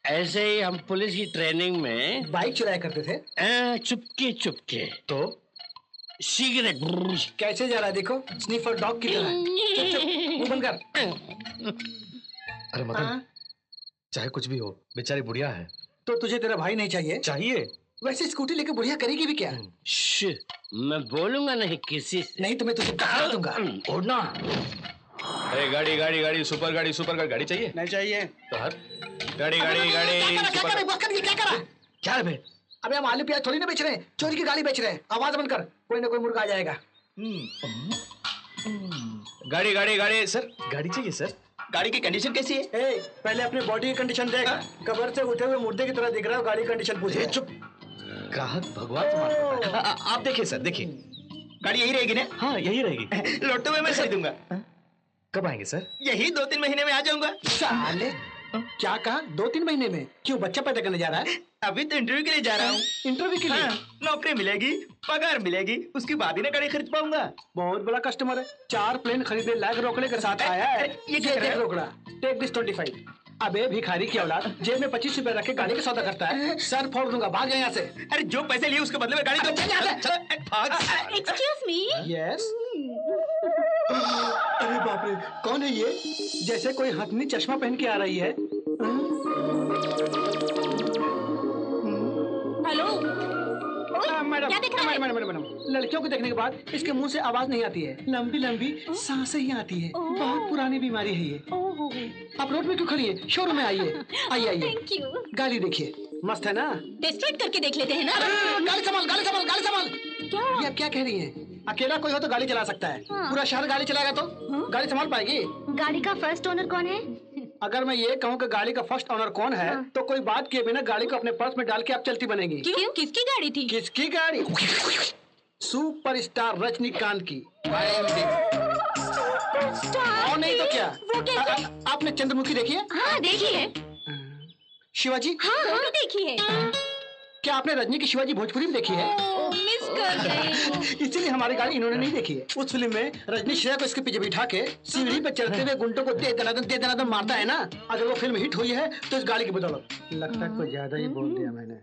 ऐसे ही हम पुलिस की ट्रेनिंग में बाइक चलाया करते थे। चुपके चुपके। तो सिगरेट कैसे जा रहा है देखो, स्नीफर डॉग की तरह। चुप चुप, मुंह बंद कर। अरे मदन, चाहे कुछ भी हो, बेचारी बुढ़िया है। तो तुझे तेरा भाई नहीं चाहिए? चाहिए। वैसे स्कूटी लेके बुढ़िया करेगी भी क्या? मैं बोलूंगा नहीं किसी से। नहीं तो मैं तुझे बता दूंगा। उड़ना। अरे गाड़ी गाड़ी गाड़ी, सुपर गाड़ी गाड़ी चाहिए? नहीं चाहिए। तो हर गाड़ी गाड़ी गाड़ी क्या करा? क्या है बे? अबे हम आलू प्याज थोड़ी ना बेच रहे हैं, चोरी की गाड़ी बेच रहे हैं। आवाज बंद कर, कोई ना कोई मुर्गा आ जाएगा। गाड़ी गाड़ी गाड़ी सर, गाड़ी चाहिए सर। गाड़ी की कंडीशन कैसी है? पहले अपने बॉडी की कंडीशन देख। कब्र से उठे हुए मुर्दे की तरह दिख रहा है, गाड़ी कंडीशन पूछे। चुप। ग्राहक भगवान समान। आप देखिए सर, देखिए। गाड़ी यही रहेगी ना? हाँ यही रहेगी। लौटते हुए मैं खरीदूंगा। कब आएंगे सर? यही 2-3 महीने में आ जाऊंगा। साले क्या कहा? 2-3 महीने में? क्यों, बच्चा पैदा करने जा रहा है? अभी तो इंटरव्यू के लिए जा रहा हूँ। इंटरव्यू के लिए? हाँ, नौकरी मिलेगी, पगार मिलेगी, उसके बाद ही ना गाड़ी खरीद पाऊंगा। बहुत बड़ा कस्टमर है, 4 प्लेन खरीदे लाख रोकड़े के साथ आया है। ये क्या देख रोकड़ा, टेक दिस 25। अबे भिखारी की औलाद, जेब में 25 रुपए रख के गाड़ी का सौदा करता है। सर फोड़ दूंगा, भाग यहाँ से। अरे जो पैसे लिए उसके बदले में गाड़ी दो। Excuse me. यस। अरे बाप रे, कौन है ये? जैसे कोई हथनी चश्मा पहन के आ रही है। हेलो। मैडम क्या देख रहा है? मैडम, लड़कियों को देखने के बाद इसके मुंह से आवाज नहीं आती है, लंबी लंबी सांसें ही आती है। बहुत पुरानी बीमारी है ये। आप रोड में क्यों खड़ी है? शोरूम में आइए। आइए। Thank you. गाड़ी देखिए, मस्त है ना? टेस्ट राइड करके देख लेते हैं ना। गाड़ी संभाल। क्या? ये आप क्या कह रही हैं? अकेला कोई हो तो गाड़ी चला सकता है, पूरा शहर गाड़ी चलाएगा तो गाड़ी संभाल पाएगी? गाड़ी का फर्स्ट ओनर कौन है? अगर मैं ये कहूँ कि गाड़ी का फर्स्ट ओनर कौन है, तो कोई बात किए बिना गाड़ी को अपने पर्स में डाल के आप चलती बनेगी। क्यों? किसकी गाड़ी थी? किसकी गाड़ी? सुपरस्टार रजनीकांत की। और नहीं तो क्या? वो कैसे? आपने चंद्रमुखी देखी है? हाँ देखी है। शिवाजी? हाँ वो भी देखी है। क्या आपने रजनी की शिवाजी भोजपुरी में देखी है? मिस कर गई। इसीलिए हमारी गाड़ी इन्होंने नहीं देखी है। उस फिल्म में रजनी श्रेया को इसके पीछे बिठा के सीढ़ी पे चढ़ते हुए गुंडों को दे दनादन मारता है ना। अगर वो फिल्म हिट हुई है तो इस गाड़ी की बदौलत। लगता है कुछ ज्यादा ही बोल दिया मैंने।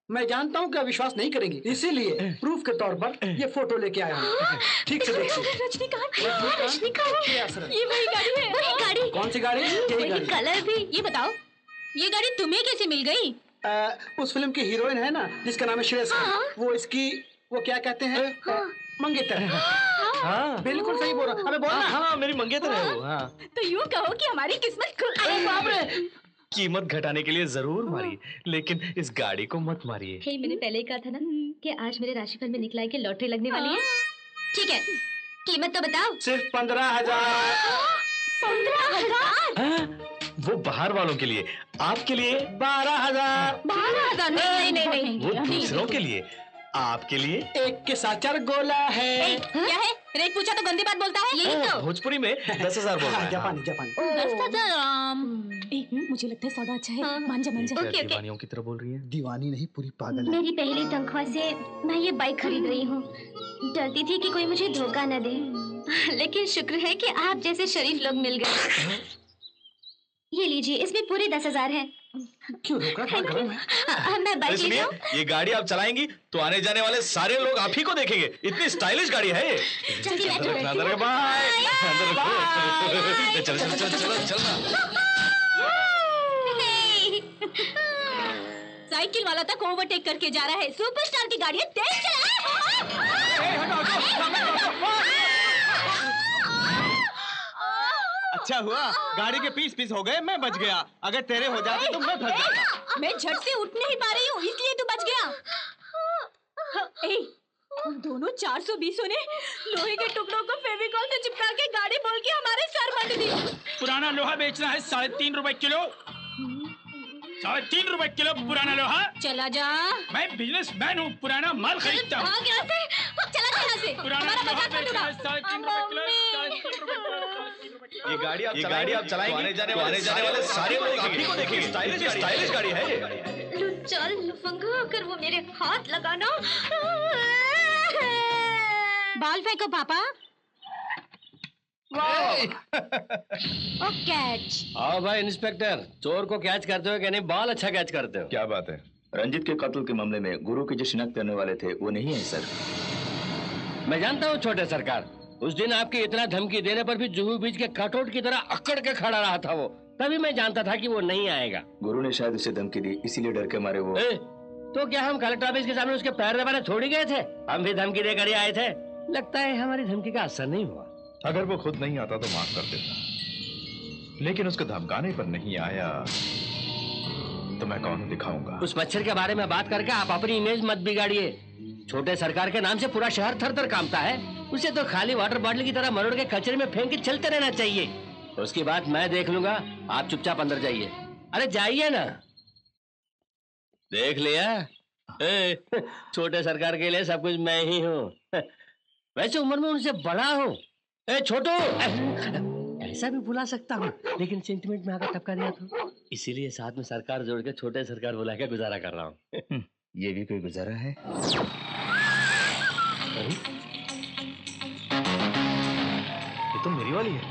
मैं जानता हूँ कि विश्वास नहीं करेंगी, इसीलिए प्रूफ के तौर पर ये फोटो लेके आया हूँ। ठीक से देखिए। रजनीकांत। ये वही गाड़ी है। वही गाड़ी। कौन सी गाड़ी? यही गाड़ी। कलर भी। ये बताओ, ये गाड़ी तुम्हें कैसे मिल गई? उस फिल्म की हीरोइन है ना जिसका नाम है श्रेया, वो इसकी वो क्या कहते हैं, मंगेतर। हाँ बिल्कुल सही बोल रहा। अबे बोल ना। हाँ मेरी मंगेतर है वो। हाँ तो यूँ कहो कि हमारी किस्मत खुल गई। बाप रे, कीमत घटाने के लिए जरूर मारिए, लेकिन इस गाड़ी को मत मारिए। हे, मैंने पहले ही कहा था ना कि आज मेरे राशिफल में निकला है कि लॉटरी लगने वाली है। ठीक है, कीमत तो बताओ। सिर्फ 15,000। 15,000? वो बाहर वालों के लिए, आपके लिए 12,000। 12,000? नहीं। वो दूसरों के लिए, आपके लिए एक के साथ 4 गोला है। क्या है? रेट पूछा तो गंदी बात बोलता है। यही तो। भोजपुरी में 10,000 बोल रहा है। जापानी। 10,000। मुझे लगता है सौदा अच्छा है। मान जा। ओके। दीवानियों की तरह बोल रही है। दीवानी नहीं, पूरी पागल है। मेरी पहली तनख्वाह से मैं ये बाइक खरीद रही हूँ। डरती थी कि कोई मुझे धोखा न दे, लेकिन शुक्र है कि आप जैसे शरीफ लोग मिल गए। ये लीजिए, इसमें पूरे 10,000 हैं। क्यों धोखा? गरम है। मैं बाइक ले सुनिए, जाऊं? ये गाड़ी आप चलाएंगी तो आने जाने वाले सारे लोग आप ही को देखेंगे। इतनी स्टाइलिश गाड़ी है ये। जल्दी बैठो। अंदर रखो, बाय। अंदर रखो। चल। साइकिल वाला तक ओवरटेक करके जा रहा है। सुपरस्टार की गाड़ी है, तेज चला। अच्छा हुआ गाड़ी के पीस हो गए, मैं बच गया। अगर तेरे हो जाते तो मैं फंस जाता। मैं झट से उठ नहीं पा रही हूँ, इसलिए तू बच गया। उन दोनों 420 ने लोहे के टुकड़ों को फेविकॉल से चिपका के गाड़ी बोल के हमारे सर बंद दी। पुराना लोहा बेचना है 3.5 रुपए किलो। 3.5 रुपए किलो पुराना लोहा। चला जा। मैं बिजनेसमैन हूँ, पुराना माल खरीदता हूँ। भाग यहाँ से, चला जा यहाँ से। पुराना हमारा लोहा मजाक मत बेचना है उड़ा। 3.5 रुपए किलो। ये गाड़ी आप चलाएंगे तो आने जाने वाले सारे लोग आप ही को देखेंगे। स्टाइलिश गाड़ी है ये। चल लफंगा, अगर वो मेरे हाथ लगाना। बाल फेंको पापा। ओ कैच। आओ भाई इंस्पेक्टर, चोर को कैच करते हो कि नहीं? बहुत अच्छा कैच करते हो। क्या बात है? रंजित के कत्ल के मामले में गुरु की जो शिनाख्त करने वाले थे वो नहीं है सर। मैं जानता हूँ छोटे सरकार, उस दिन आपकी इतना धमकी देने पर भी जुहू बीच के कटआउट की तरह अकड़ के खड़ा रहा था वो। तभी मैं जानता था कि वो नहीं आएगा। गुरु ने शायद उसे धमकी दी, इसीलिए डर के मारे वो। तो क्या हम कलेक्टर ऑफिस के सामने उसके पैर दबाने थोड़ी गए थे? हम भी धमकी देकर ही आए थे। लगता है हमारी धमकी का असर नहीं हुआ। अगर वो खुद नहीं आता तो माफ कर देता, लेकिन उसके धमकाने पर नहीं आया तो मैं कौन दिखाऊंगा? उस मच्छर के बारे में बात करके आप अपनी इमेज मत बिगाड़िए। छोटे सरकार के नाम से पूरा शहर थर थर कांपता है। उसे तो खाली वाटर बॉटल की तरह मरोड़ के कचरे में फेंक के चलते रहना चाहिए। उसकी बात मैं देख लूंगा, आप चुपचाप अंदर जाइए। अरे जाइए ना। देख लिया? छोटे सरकार के लिए सब कुछ मैं ही हूँ। वैसे उम्र में उनसे बड़ा हूँ। छोटू, ऐसा भी बुला सकता हूँ, लेकिन सेंटिमेंट में आकर टपका दिया तो इसीलिए साथ में सरकार जोड़ के छोटे सरकार बुला के गुजारा कर रहा हूँ। ये भी कोई गुजारा है? ये तो मेरी वाली है।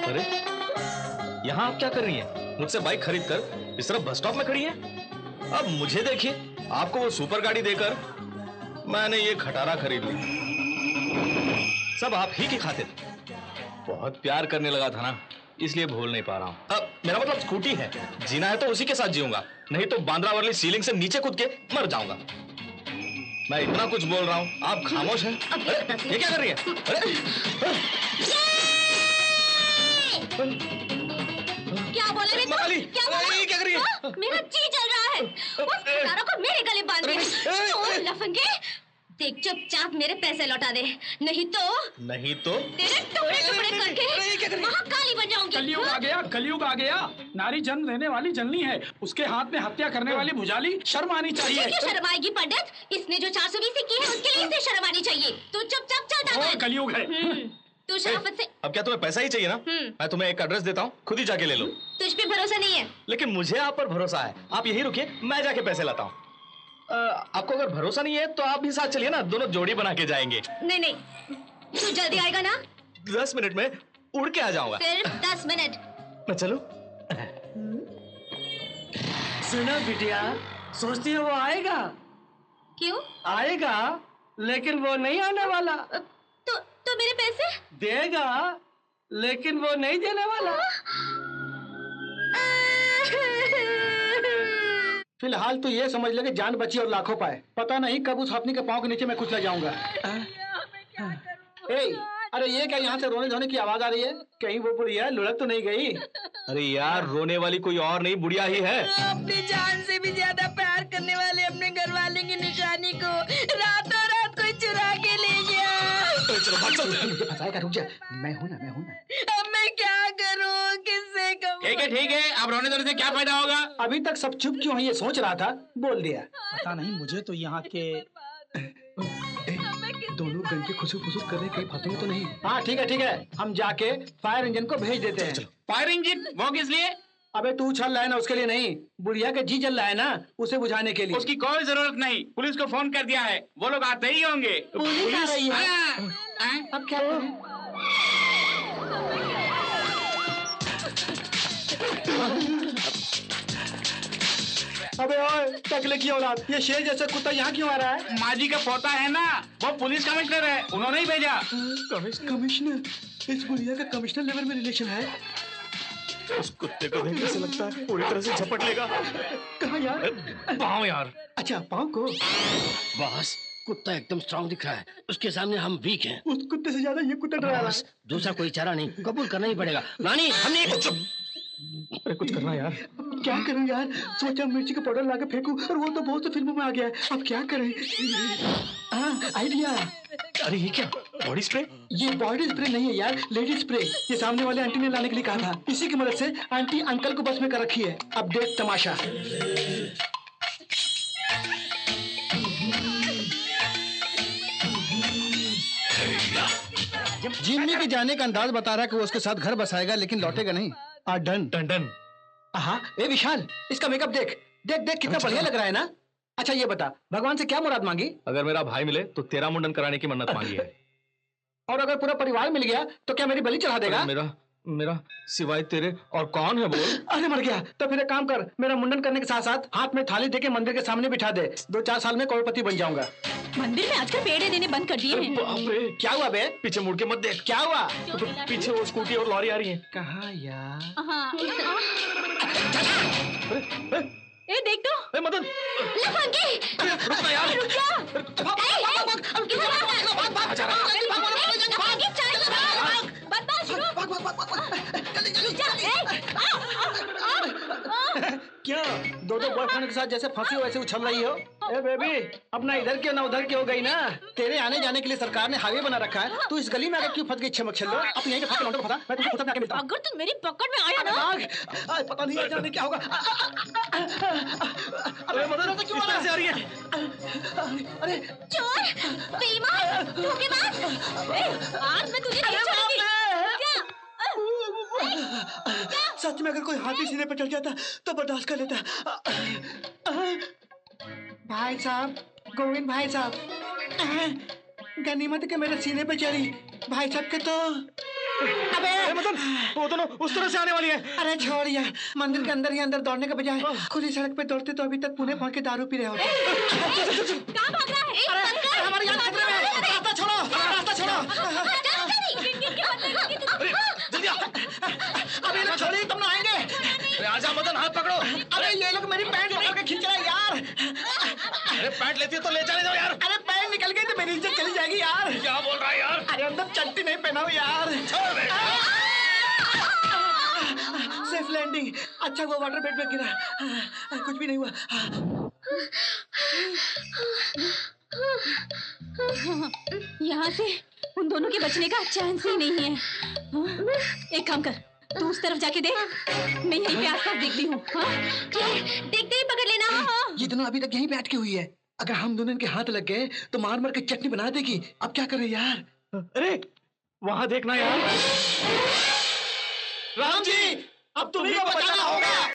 अरे यहाँ आप क्या कर रही हैं? मुझसे बाइक खरीद कर इस तरफ बस स्टॉप में खड़ी हैं। अब मुझे देखिए, आपको वो सुपर गाड़ी देकर मैंने ये खटारा खरीद ली। सब आप ही की खातिर। बहुत प्यार करने लगा था ना, इसलिए भूल नहीं पा रहा हूँ। अब मेरा मतलब स्कूटी है, जीना है तो उसी के साथ जीऊंगा, नहीं तो बांद्रा वाली सीलिंग से नीचे कूद के मर जाऊंगा। मैं इतना कुछ बोल रहा हूँ, आप खामोश हैं। अरे ये क्या कर रही है? क्या बोले रे तुम? क्या बोला? ये क्या कर रही है? मेरा जी जल रहा है। उस खटारों को मेरे गले बांध दे। चोर लफंगे, देख चुपचाप मेरे पैसे लौटा दे, नहीं तो तेरे टुकड़े टुकड़े करके महाकाली बन जाऊंगी। कलयुग आ गया, कलयुग आ गया। नारी जन्म देने वाली जननी है, उसके हाथ में हत्या करने वाली भुजाली। शर्म आनी चाहिए। क्यों शर्म आएगी पंडित? इसने जो 420 की है उसके लिए इसे शर्म आनी चाहिए। तू चुपचाप चलता और है। कलयुग है। तू शराफत से। अब क्या तुम्हें पैसा ही चाहिए ना? मैं तुम्हें एक एड्रेस देता हूँ, खुद ही जाके ले लो। तुझ पे भरोसा नहीं है। लेकिन मुझे आप पर भरोसा है। आप यही रुकिए, मैं जाके पैसे लाता हूँ। आपको अगर भरोसा नहीं है तो आप भी साथ चलिए ना, दोनों जोड़ी बना के जाएंगे। नहीं, तू जल्दी आएगा ना? 10 मिनट में उड़ के आ जाऊंगा। सिर्फ 10 मिनट। मैं चलूं? सुना बिटिया, सोचती है वो आएगा? क्यों? आएगा, लेकिन वो नहीं आने वाला। तो मेरे पैसे? देगा, लेकिन वो नहीं देने वाला। फिलहाल तो ये समझ ले कि जान बची और लाखों पाए। पता नहीं कब उस हथनी के पांव के नीचे मैं कुचला जाऊंगा। अरे ये क्या यहाँ से रोने धोने की आवाज आ रही है? कहीं वो बुढ़िया लुढ़क तो नहीं गई? अरे यार, रोने वाली कोई और नहीं, बुढ़िया ही है। अपनी जान से भी ज्यादा प्यार करने वाले अपने घर वाले की निशानी को रातों रात कोई चुरा के ले गया। चलो भाग चलते हैं। मुझे फंसाएगा, रुक जा। मैं हूं ना। अब मैं क्या करूं, किससे कहूं? ठीक है, अब रोने धोने से क्या फायदा होगा? अभी तक सब चुप क्यों है ये सोच रहा था, बोल दिया। पता नहीं, मुझे तो यहाँ के दोनों गन के खुशबू कर रहे, कहीं फंसेंगे तो नहीं? हाँ ठीक है, हम जाके फायर इंजन को भेज देते हैं। Fire engine? वो किस लिए? अबे तू उछल रहा है ना, उसके लिए नहीं। बुढ़िया का जी जल रहा है ना, उसे बुझाने के लिए। उसकी कोई जरूरत नहीं, पुलिस को फोन कर दिया है, वो लोग आते ही होंगे। पुलिस आ रही है? हाँ। अब क्या करें? अबे ओए, टकले की औलाद, ये शेर जैसा कुत्ता यहाँ क्यों आ रहा है? माजी का पोता है ना, वो पुलिस कमिश्नर है, उन्होंने ही भेजा। कमिश्नर? इस बुढ़िया का कमिश्नर लेवल में रिलेशन है? उस कुत्ते को देखने से लगता है पूरी तरह से झपट लेगा। कहाँ यार? पाँव यार। अच्छा, पाँव को? बॉस, कुत्ता एकदम स्ट्रांग दिख रहा है, उसके सामने हम वीक हैं। उस कुत्ते से ज्यादा ये कुत्ता डरा रहा है। दूसरा कोई चारा नहीं, कबूल करना ही पड़ेगा। नानी, हमने अरे कुछ करना यार। क्या करूं यार? सोचा मिर्ची का पाउडर लाके फेंकूं, और वो तो बहुत सी फिल्मों में आ गया है। अब क्या करें? आइडिया। अरे ये क्या, बॉडी स्प्रे? ये बॉडी स्प्रे नहीं है यार, लेडी स्प्रे। ये सामने वाले आंटी ने लाने के लिए कहा था, इसी की मदद से आंटी अंकल को बस में कर रखी है। अब देख तमाशा। जिम्मी के जाने का अंदाज बता रहा है कि वो उसके साथ घर बसाएगा, लेकिन लौटेगा नहीं। डन। टंडन। हाँ, ए विशाल, इसका मेकअप देख कितना बढ़िया लग रहा है ना? अच्छा ये बता, भगवान से क्या मुराद मांगी? अगर मेरा भाई मिले तो तेरा मुंडन कराने की मन्नत मांगी है। और अगर पूरा परिवार मिल गया तो क्या मेरी बलि चढ़ा देगा? अरे मेरा सिवाय तेरे और कौन है बोल? अरे मर गया। तो फिर एक काम कर, मेरा मुंडन करने के साथ साथ हाथ में थाली देके मंदिर के सामने बिठा दे। 2-4 साल में करोड़पति बन जाऊंगा। मंदिर में आजकल पेड़े देने बंद कर दिए हैं। बाप रे, क्या हुआ बे? पीछे मुड़ के मत देख। क्या हुआ? तो पीछे वो स्कूटी और लॉरी आ रही है। कहाँ यार? हाँ। ए देख तो। ए मदन, लफंगी, रुक ना यार। रुक जा। क्या दो बॉयफ्रेंड के साथ जैसे फंसी हो वैसे उछल रही हो? ए बेबी, अपना इधर की ना उधर की हो गई ना। तेरे आने जाने के लिए सरकार ने हाईवे बना रखा है। तू इस गली में आकर क्यों फंस गई? छमक छल्लो, अब यहीं के फाके लौटो को फंसा। मैं तुझे खुद में आके मिलता हूं। अगर तुम मेरी पकड़ में आया ना। पता नहीं जाने क्या होगा। अरे मदन, किस तरह से आ रही है? अरे चोर, बेईमान, धोखेबाज। आज मैं तुझे नहीं छोड़ूंगी। सच में अगर कोई हाथी सीने पर चढ़ जाता तो बर्दाश्त कर लेता। भाई साहब, गोविंद भाई साहब, गनीमत के मेरे सीने पे चढ़ी। भाई साहब के तो अबे मदन, वो दोनों उस तरह से आने वाली है। अरे छोड़ यार, मंदिर के अंदर ही अंदर दौड़ने के बजाय खुली सड़क पे दौड़ते तो अभी तक पुणे पहुंच के दारू पी रहे होते। कहाँ भाग रहा है? हमारी जान खतरे में। रास्ता छोड़ो, रास्ता छोड़ो। जल्दी आ। अबे ना छोड़िए, तुम ना आएंगे। अरे आजा मदन, हाथ पकड़ो। अरे ये लोग मेरी पैंट पकड़ के खींच रहे हैं यार। अरे पैंट लेती है तो ले जाने दो यार। अरे पैंट निकल गई तो मेरी इज्जत चली जाएगी यार। क्या बोल रहा है यार? अरे अंदर चट्टी नहीं पहना हूँ यार। छोड़ दे। Safe landing. अच्छा वो वाटर बेड में गिरा, कुछ भी नहीं हुआ। यहाँ से उन दोनों के बचने का चांस ही नहीं है। एक काम कर, तू उस तरफ जाके देख, मैं यहीं पे आसपास देखती हूँ। देखते ही पकड़ लेना। ये दोनों अभी तक यहीं पे अटकी हुई है। अगर हम दोनों इनके हाथ लग गए तो मार मार के चटनी बना देगी। अब क्या करें यार? अरे वहां देखना यार। राम जी, अब तुम्ही को बचाना होगा।